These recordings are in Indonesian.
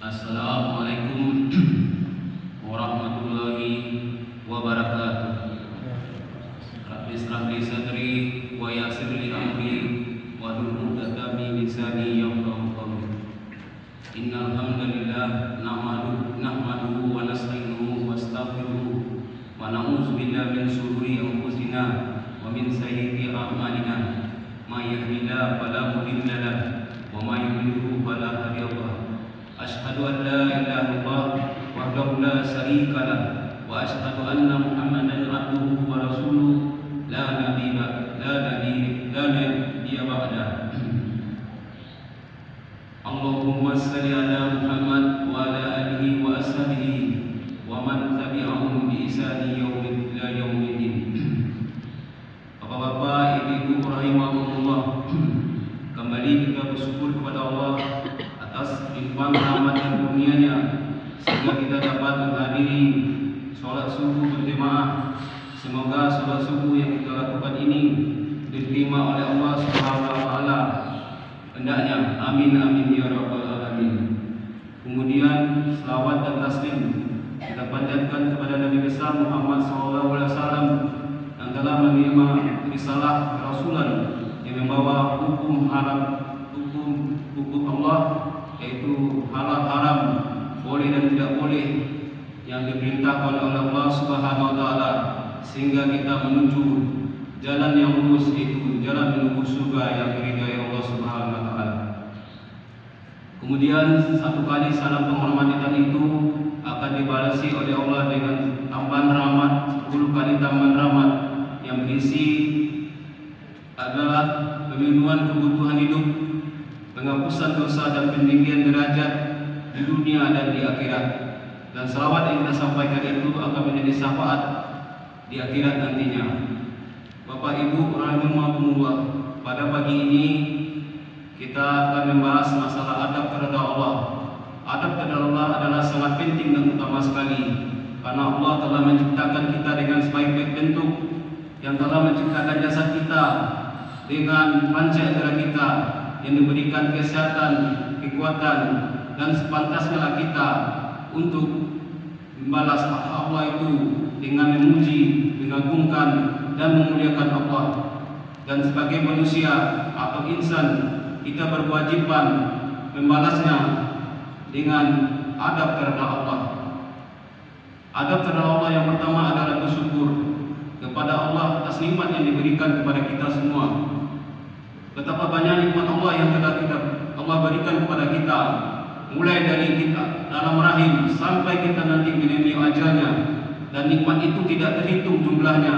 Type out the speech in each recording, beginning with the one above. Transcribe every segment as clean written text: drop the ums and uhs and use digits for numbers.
Assalamualaikum warahmatullahi wabarakatuh. Rabbi ishrah li sadri wa yassir li amri wahlul 'uqdatam min lisani yafqahu qawli. Innal hamdalillah nahmaduhu wa nasta'inuhu wa nastaghfiruh wa na'udzu billahi min shururi anfusina wa min sayyiati a'malina. May yahdihillahu fala mudilla lahu wa may yudlil fala hadiya lahu. Asyhadu an la ilaha illallah wahdahu la syarika lah wa asyhadu anna Muhammadan abduhu wa rasuluh la nabiyya ba'da. Allahumma shalli ala Muhammad wa ala alihi wa ashabihi wa man tabi'ahum bi ihsani ila yaumiddin. Bapak-bapak, ibu-ibu rahimakumullah, kembali kita bersyukur kepada Allah atas limpahan rahmat dan kurnia-Nya sehingga kita dapat menghadiri sholat subuh berjemaah. Semoga sholat subuh yang kita lakukan ini diterima oleh Allah Subhanahu wa taala. Hendaknya amin amin ya rabbal alamin. Kemudian selawat dan taslim kita panjatkan kepada Nabi besar Muhammad SAW yang telah menerima risalah kerasulan yang membawa hukum Allah, yaitu halal haram, boleh dan tidak boleh, yang diperintahkan oleh Allah Subhanahu wa taala, sehingga kita menuju jalan yang lurus, yaitu jalan menuju surga yang diridhai Allah Subhanahu wa taala. Kemudian satu kali salam penghormatan itu akan dibalasi oleh Allah dengan tambahan rahmat, 10 kali tambahan rahmat yang berisi adalah pemenuhan kebutuhan hidup, penghapusan dosa dan peninggian derajat di dunia dan di akhirat. Dan salawat yang kita sampaikan itu akan menjadi syafaat di akhirat nantinya. Bapak Ibu rahimakumullah, pada pagi ini kita akan membahas masalah adab kepada Allah. Adab kepada Allah adalah sangat penting dan utama sekali, karena Allah telah menciptakan kita dengan sebaik-baik bentuk, yang telah menciptakan jasad kita dengan panca indera kita, yang diberikan kesehatan, kekuatan, dan sepantasnya kita untuk membalas hak Allah itu dengan memuji, mengagungkan, dan memuliakan Allah. Dan sebagai manusia atau insan, kita berkewajiban membalasnya dengan adab terhadap Allah. Adab terhadap Allah yang pertama adalah bersyukur kepada Allah atas nikmat yang diberikan kepada kita semua. Betapa banyak nikmat Allah yang telah Allah berikan kepada kita, mulai dari kita dalam rahim sampai kita nanti menemui ajalnya, dan nikmat itu tidak terhitung jumlahnya.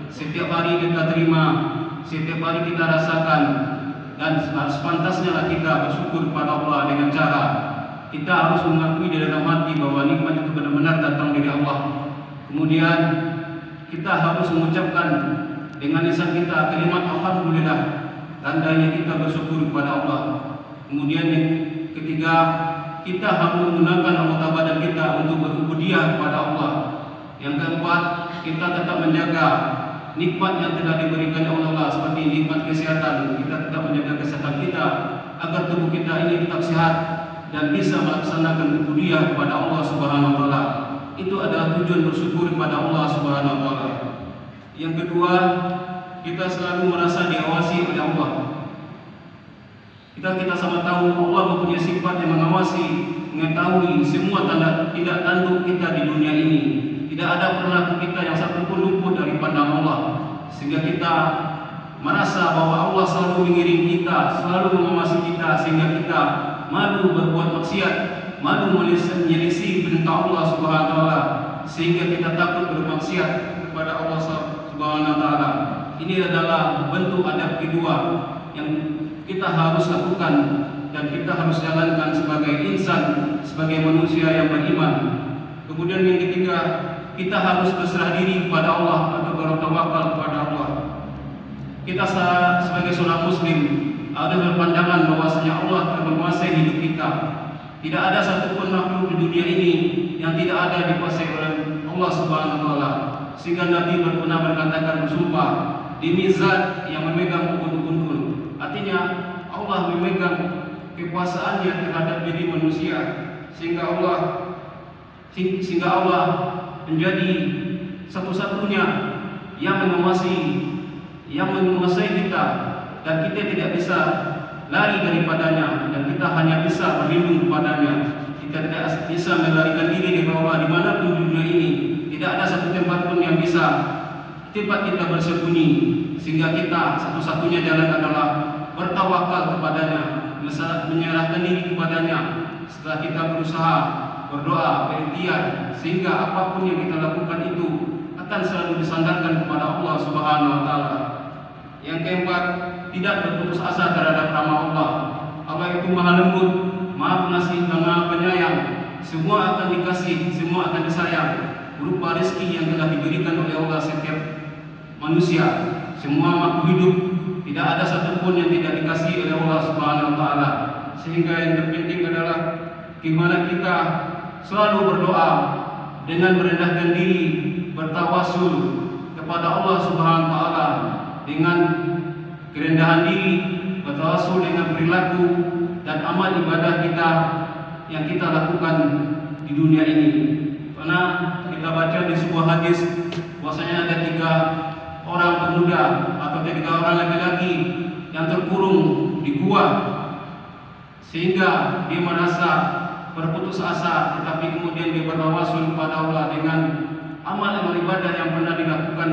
Setiap hari kita terima, setiap hari kita rasakan, dan sepantasnya kita bersyukur kepada Allah dengan cara kita harus mengakui di dalam hati bahwa nikmat itu benar-benar datang dari Allah. Kemudian kita harus mengucapkan dengan lisan kita kalimat alhamdulillah, tandanya kita bersyukur kepada Allah. Kemudian yang ketiga, kita harus menggunakan anggota badan kita untuk berubudiyah kepada Allah. Yang keempat, kita tetap menjaga nikmat yang telah diberikan oleh Allah, seperti nikmat kesehatan. Kita tetap menjaga kesehatan kita agar tubuh kita ini tetap sehat dan bisa melaksanakan ubudiyah kepada Allah Subhanahu wa taala. Itu adalah tujuan bersyukur kepada Allah Subhanahu wa taala. Yang kedua, kita selalu merasa diawasi oleh Allah. Kita sama tahu Allah mempunyai sifat yang mengawasi, mengetahui semua tindak tanduk kita di dunia ini. Tidak ada perilaku kita yang satu pun luput dari pandang Allah, sehingga kita merasa bahwa Allah selalu mengiring kita, selalu mengawasi kita, sehingga kita malu berbuat maksiat, malu menyelisih perintah Allah Subhanahu wa taala, sehingga kita takut bermaksiat kepada Allah Subhanahu wa taala. Ini adalah bentuk adab kedua yang kita harus lakukan dan kita harus jalankan sebagai insan, sebagai manusia yang beriman. Kemudian yang ketiga, kita harus berserah diri kepada Allah atau bertawakal kepada Allah. Kita sebagai seorang muslim harus berpandangan bahwasanya Allah telah menguasai hidup kita. Tidak ada satupun makhluk di dunia ini yang tidak ada dikuasai oleh Allah Subhanahu wa taala. Sehingga Nabi pernah berkatakan bersumpah, demi zat yang memegang ukun-ukun. Artinya Allah memegang kekuasaannya terhadap diri manusia, sehingga Allah menjadi satu-satunya yang menguasai kita, dan kita tidak bisa lari daripadanya, dan kita hanya bisa berlindung kepadanya. Kita tidak bisa melarikan diri dari Allah dimanapun di dunia ini. Tidak ada satu tempat pun yang bisa tempat kita bersembunyi, sehingga kita satu-satunya jalan adalah bertawakal kepadanya, menyerahkan diri kepadanya. Setelah kita berusaha, berdoa, berikhtiar, sehingga apapun yang kita lakukan itu akan selalu disandarkan kepada Allah Subhanahu wa Ta'ala. Yang keempat, tidak berputus asa terhadap rahmat Allah. Allah itu Maha Lembut, Maha Pengasih, dan Maha Penyayang. Semua akan dikasih, semua akan disayang, berupa rezeki yang telah diberikan oleh Allah setiap manusia. Semua makhluk hidup, tidak ada satupun yang tidak dikasih oleh Allah Subhanahu wa Ta'ala. Sehingga yang terpenting adalah gimana kita selalu berdoa dengan merendahkan diri, bertawasul kepada Allah Subhanahu wa Ta'ala dengan kerendahan diri, bertawasul dengan perilaku dan amal ibadah kita yang kita lakukan di dunia ini. Karena kita baca di sebuah hadis bahwasanya ada 3 orang pemuda atau 3 orang laki-laki yang terkurung di gua, sehingga dia merasa berputus asa, tetapi kemudian dia bertawasul kepada Allah dengan amal ibadah yang pernah dilakukan,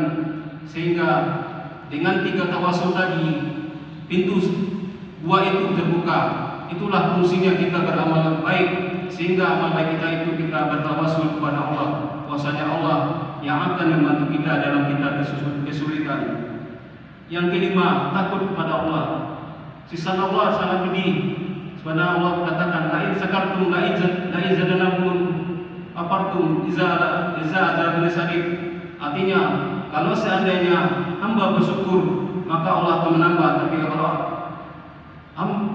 sehingga dengan 3 tawasul tadi pintu gua itu terbuka. Itulah fungsinya kita beramal baik, sehingga amal baik kita itu kita bertawasul kepada Allah, bahwasanya Allah yang akan membantu kita dalam kita kesulitan. Yang kelima, takut kepada Allah. Sisa Allah sangat pedih. Sebenarnya Allah katakan, lain sakartum lain zadanakum apartum iza azabun sadid. Artinya, kalau seandainya hamba bersyukur, maka Allah akan menambah. Tapi kalau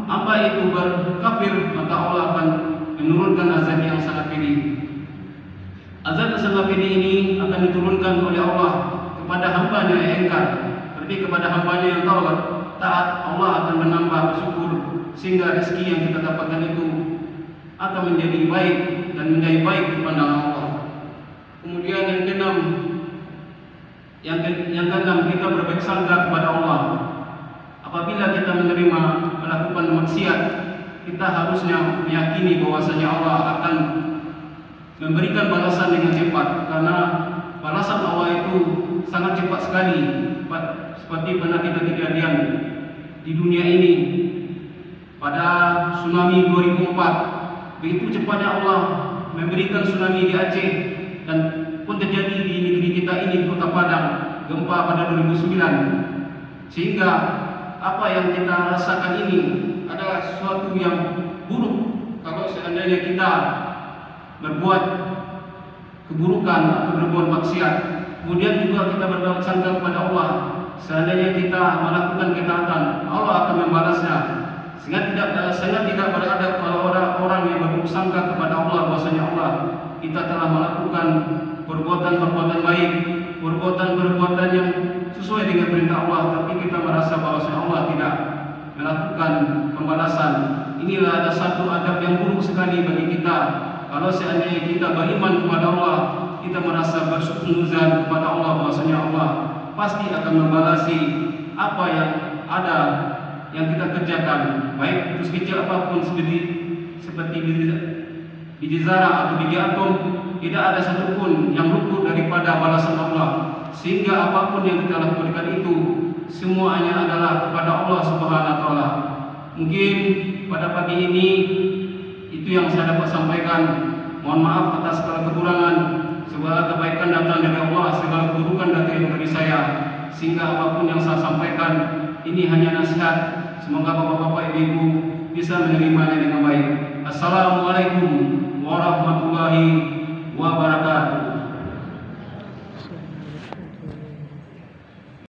hamba itu berkafir, maka Allah akan menurunkan azab yang sangat pedih. Azab yang sangat pedih ini akan diturunkan oleh Allah kepada hambanya yang engkar. Berarti kepada hambanya yang taat, Allah akan menambah bersyukur, sehingga rezeki yang kita dapatkan itu akan menjadi baik dan menjadi baik di pandangan Allah. Kemudian yang keenam, kita berbaik sangka kepada Allah. Apabila kita melakukan maksiat, kita harusnya meyakini bahwasanya Allah akan memberikan balasan dengan cepat, karena balasan Allah itu sangat cepat sekali. Seperti pernah kita kejadian di dunia ini pada tsunami 2004, begitu cepatnya Allah memberikan tsunami di Aceh, dan pun terjadi di negeri kita ini, di Kota Padang, gempa pada 2009. Sehingga apa yang kita rasakan ini adalah sesuatu yang buruk kalau seandainya kita berbuat keburukan atau berbuat maksiat. Kemudian juga kita berbuat sangka kepada Allah. Seandainya kita melakukan ketaatan, Allah akan membalasnya. Sehingga tidak beradab kalau orang yang berburuk sangka kepada Allah, bahwasanya Allah kita telah melakukan perbuatan baik, perbuatan yang sesuai dengan perintah Allah, tapi kita merasa bahwasanya Allah tidak melakukan pembalasan. Inilah ada satu adab yang buruk sekali bagi kita. Kalau seandainya kita beriman kepada Allah, kita merasa bersyukurzan kepada Allah, bahwasanya Allah pasti akan membalasi apa yang ada yang kita kerjakan, baik itu sekecil apapun, seperti biji zarah atau biji atom. Tidak ada satupun yang luput daripada balasan Allah. Sehingga apapun yang kita lakukan itu semuanya adalah kepada Allah Subhanahu wa Ta'ala. Mungkin pada pagi ini itu yang saya dapat sampaikan. Mohon maaf atas segala kekurangan. Segala kebaikan datang dari Allah, segala keburukan datang dari saya. Sehingga apapun yang saya sampaikan ini hanya nasihat. Semoga bapak-bapak ibu bisa menerimanya dengan baik. Assalamualaikum warahmatullahi wabarakatuh.